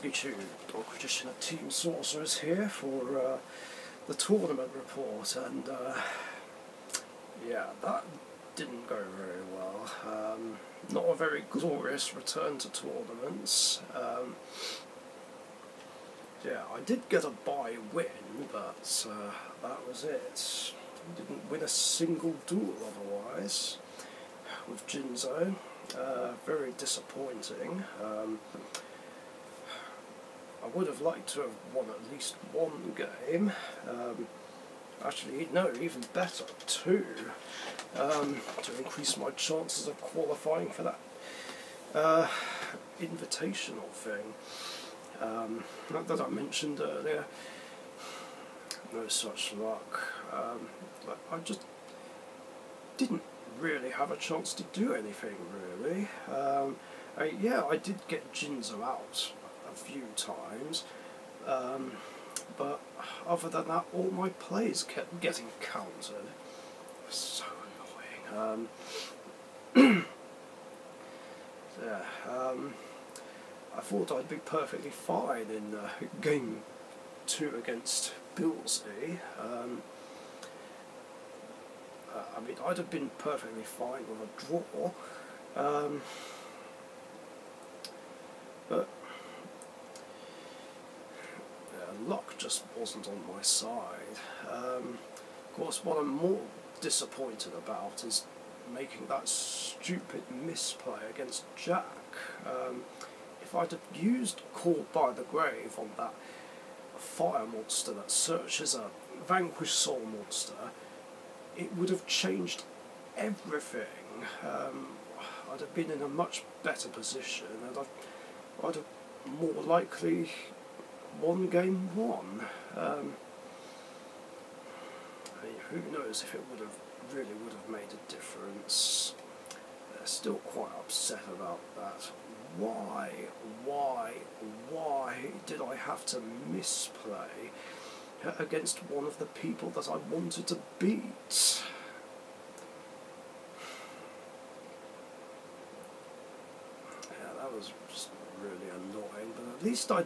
Pikachu, Dog Magician at Team Sorcerers here for the tournament report, and yeah, that didn't go very well. Not a very glorious return to tournaments. Yeah, I did get a bye win, but that was it. Didn't win a single duel otherwise with Jinzo. Very disappointing. I would have liked to have won at least one game. Actually, no, even better, two, to increase my chances of qualifying for that invitational thing that I mentioned earlier. No such luck. But I just didn't really have a chance to do anything, really. Yeah, I did get Jinzo out a few times, but other than that, all my plays kept getting countered. So annoying. Yeah, I thought I'd be perfectly fine in game 2 against Billsy. I mean, I'd have been perfectly fine with a draw, but luck just wasn't on my side. Of course, what I'm more disappointed about is making that stupid misplay against Jack. If I'd have used Caught by the Grave on that fire monster that searches a vanquished soul monster, it would have changed everything. I'd have been in a much better position, and I'd have more likely won game 1. I mean, who knows if it really would have made a difference. They're still quite upset about that. Why did I have to misplay against one of the people that I wanted to beat? Yeah, that was just really annoying, but at least I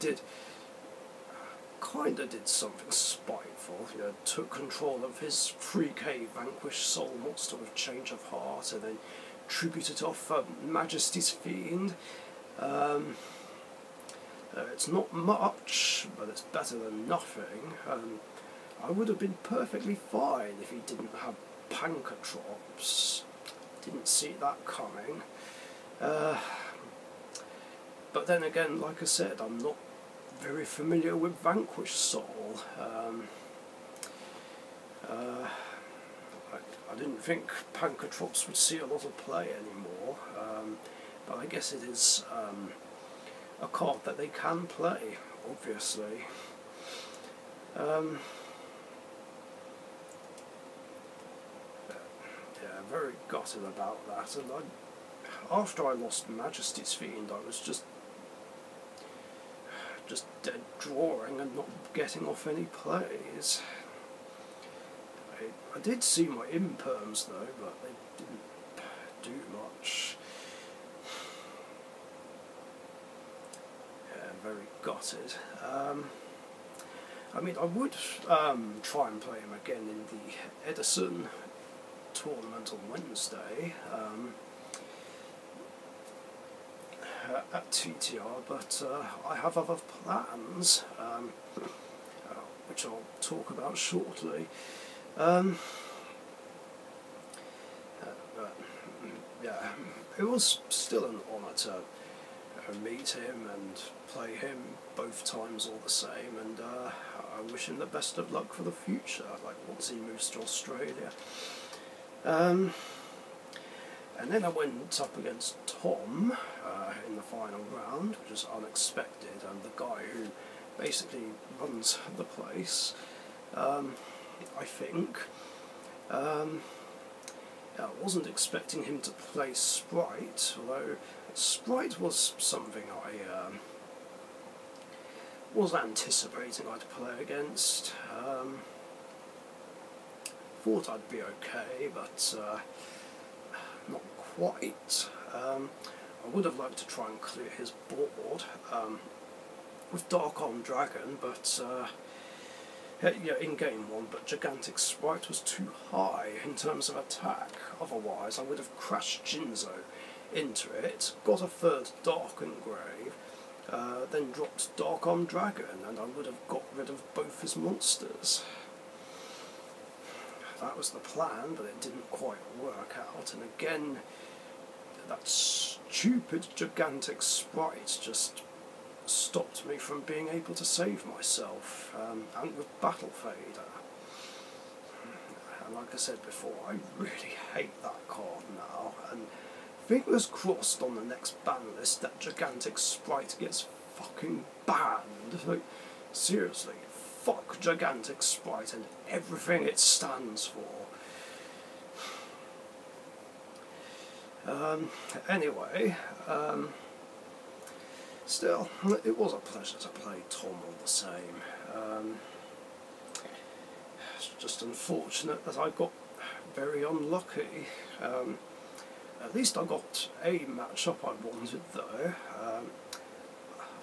kinda did something spiteful. You know, took control of his 3k vanquished soul monster with Change of Heart, and then tributed off Majesty's Fiend. It's not much, but it's better than nothing. I would have been perfectly fine if he didn't have Pancatrops. Didn't see that coming. But then again, like I said, I'm not very familiar with Vanquished Soul. I didn't think Pancatrops would see a lot of play anymore, but I guess it is a card that they can play, obviously. Yeah, very gutted about that, and after I lost Majesty's Fiend, I was just dead drawing and not getting off any plays. I did see my imperms though, but they didn't do much. Yeah, very gutted. I mean, I would try and play him again in the Edison tournament on Wednesday at TTR, but I have other plans, which I'll talk about shortly. Yeah, it was still an honour to meet him and play him both times all the same, and I wish him the best of luck for the future, like once he moves to Australia. And then I went up against Tom in the final round, which was unexpected, and the guy who basically runs the place, I think. I wasn't expecting him to play Sprite, although Sprite was something I was anticipating I'd play against. Thought I'd be okay, but not quite. I would have liked to try and clear his board, with Dark Armed Dragon, but yeah, in game 1, but Gigantic Sprite was too high in terms of attack. Otherwise, I would have crashed Jinzo into it, got a third Dark Engrave, then dropped Dark Armed Dragon, and I would have got rid of both his monsters. That was the plan, but it didn't quite work out, and again, that stupid Gigantic Sprite just stopped me from being able to save myself, and with Battle Fader. And like I said before, I really hate that card now, and fingers crossed on the next ban list that Gigantic Sprite gets fucking banned. Like, seriously, fuck Gigantic Sprite and everything it stands for. Anyway, still, it was a pleasure to play Tom all the same. It's just unfortunate that I got very unlucky. At least I got a matchup I wanted though.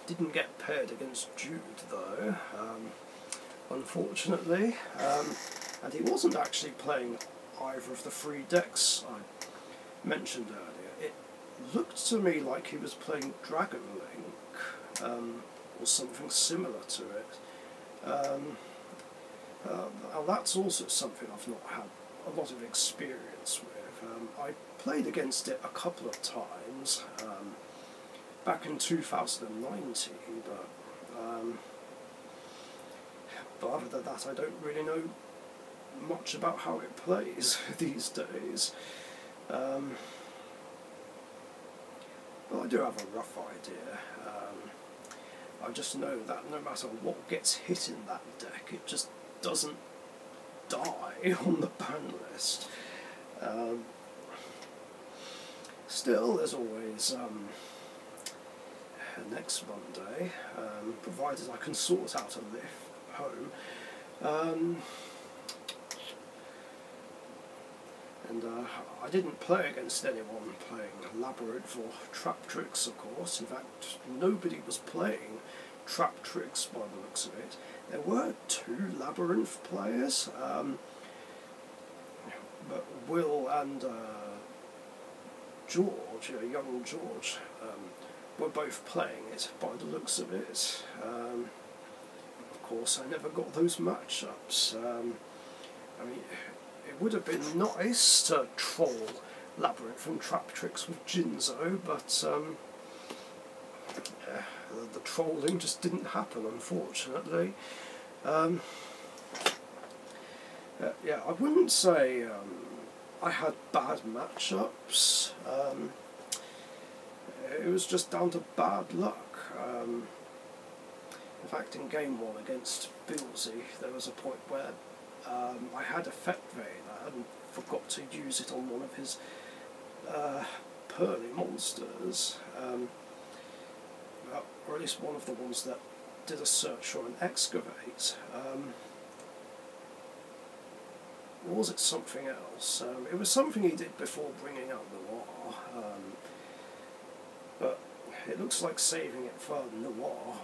Didn't get paired against Jude though, unfortunately. And he wasn't actually playing either of the 3 decks I mentioned earlier. It looked to me like he was playing Dragon Link, or something similar to it. Now that's also something I've not had a lot of experience with. I played against it a couple of times back in 2019, but other than that I don't really know much about how it plays these days. But I do have a rough idea. I just know that no matter what gets hit in that deck, it just doesn't die on the ban list. Still, there's always next Monday, provided I can sort out a lift home. And I didn't play against anyone playing Labyrinth or Trap Tricks, of course. In fact, nobody was playing Trap Tricks by the looks of it. There were 2 Labyrinth players, but Will and George, young George, were both playing it by the looks of it. Of course, I never got those matchups. I mean, it would have been nice to troll Labyrinth and Trap Tricks with Jinzo, but yeah, the trolling just didn't happen, unfortunately. Yeah, I wouldn't say I had bad matchups. It was just down to bad luck. In fact, in game 1 against Billsy, there was a point where I had Effect Vader and forgot to use it on one of his Pearly monsters, or at least one of the ones that did a search or an excavate. Or was it something else? It was something he did before bringing out Noir, but it looks like saving it for Noir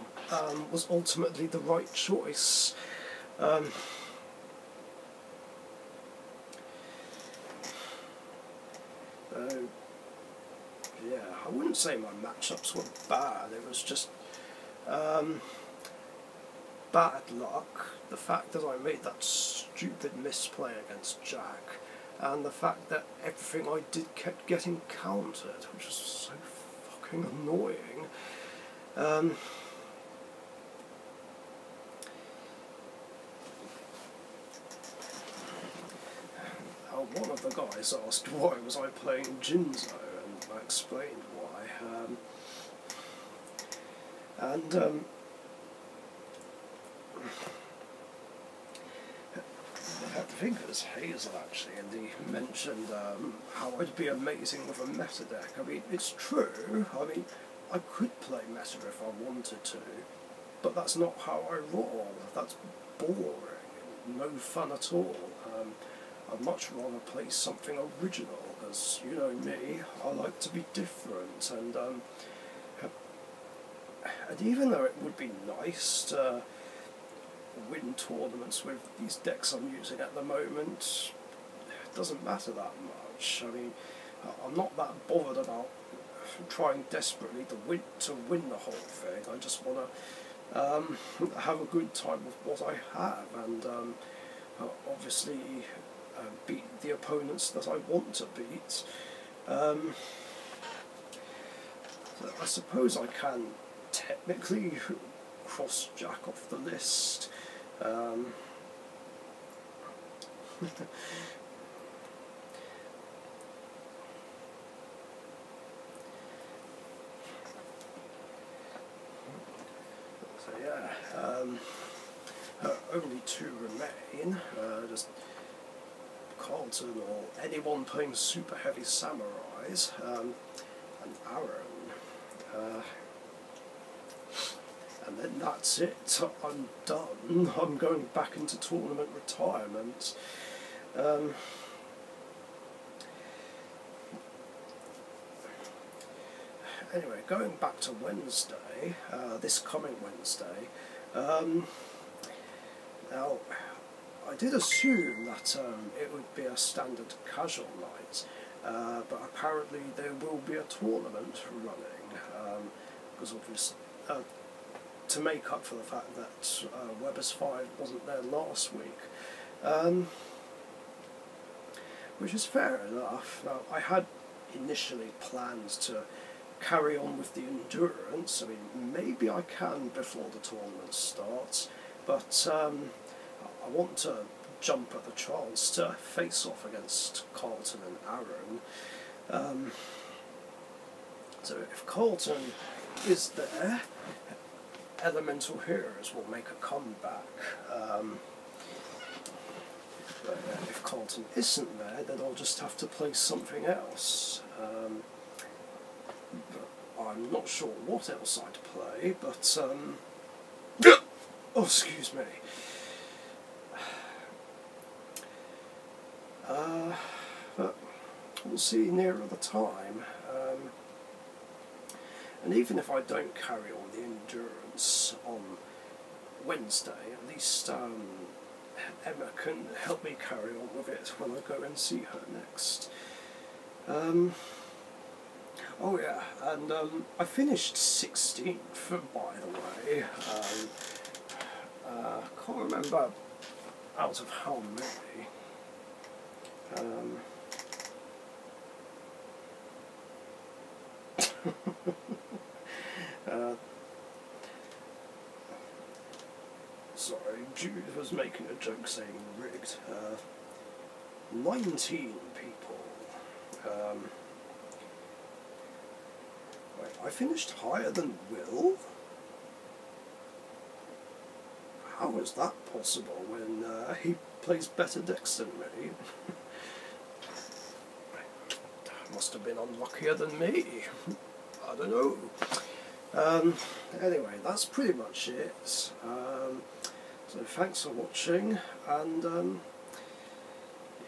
was ultimately the right choice. Yeah, I wouldn't say my matchups were bad, it was just bad luck. The fact that I made that stupid misplay against Jack, and the fact that everything I did kept getting countered, which was so fucking annoying. One of the guys asked why was I playing Jinzo, and I explained why. I think it was Hazel actually, and he mentioned how I'd be amazing with a meta deck. I mean, it's true. I mean, I could play meta if I wanted to, but that's not how I roll. That's boring, no fun at all. I'd much rather play something original, because, you know me, I like to be different, and and even though it would be nice to win tournaments with these decks I'm using at the moment, it doesn't matter that much. I mean, I'm not that bothered about trying desperately to win the whole thing. I just want to have a good time with what I have, and obviously beat the opponents that I want to beat. So I suppose I can technically cross Jack off the list. So yeah, only two remain. Just Carlton or anyone playing Super Heavy Samurais, and Aaron. And then that's it. I'm done. I'm going back into tournament retirement. Anyway, going back to Wednesday, this coming Wednesday. Now, I did assume that it would be a standard casual night, but apparently there will be a tournament running, because obviously, to make up for the fact that Weber's 5 wasn't there last week, which is fair enough. Now, I had initially planned to carry on with the endurance. I mean, maybe I can before the tournament starts, but I want to jump at the chance to face off against Carlton and Aaron. So if Carlton is there, Elemental Heroes will make a comeback. But if Carlton isn't there, then I'll just have to play something else. But I'm not sure what else I'd play, but oh, excuse me. But we'll see nearer the time. And even if I don't carry on the endurance on Wednesday, at least Emma can help me carry on with it when I go and see her next. Oh yeah, and I finished 16th, by the way. I can't remember out of how many. Sorry, Jude was making a joke saying rigged. 19 people. Wait, I finished higher than Will? How is that possible when he plays better decks than me? Must have been unluckier than me. I don't know. Anyway, that's pretty much it. So thanks for watching, and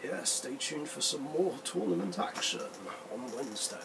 yeah, stay tuned for some more tournament action on Wednesday.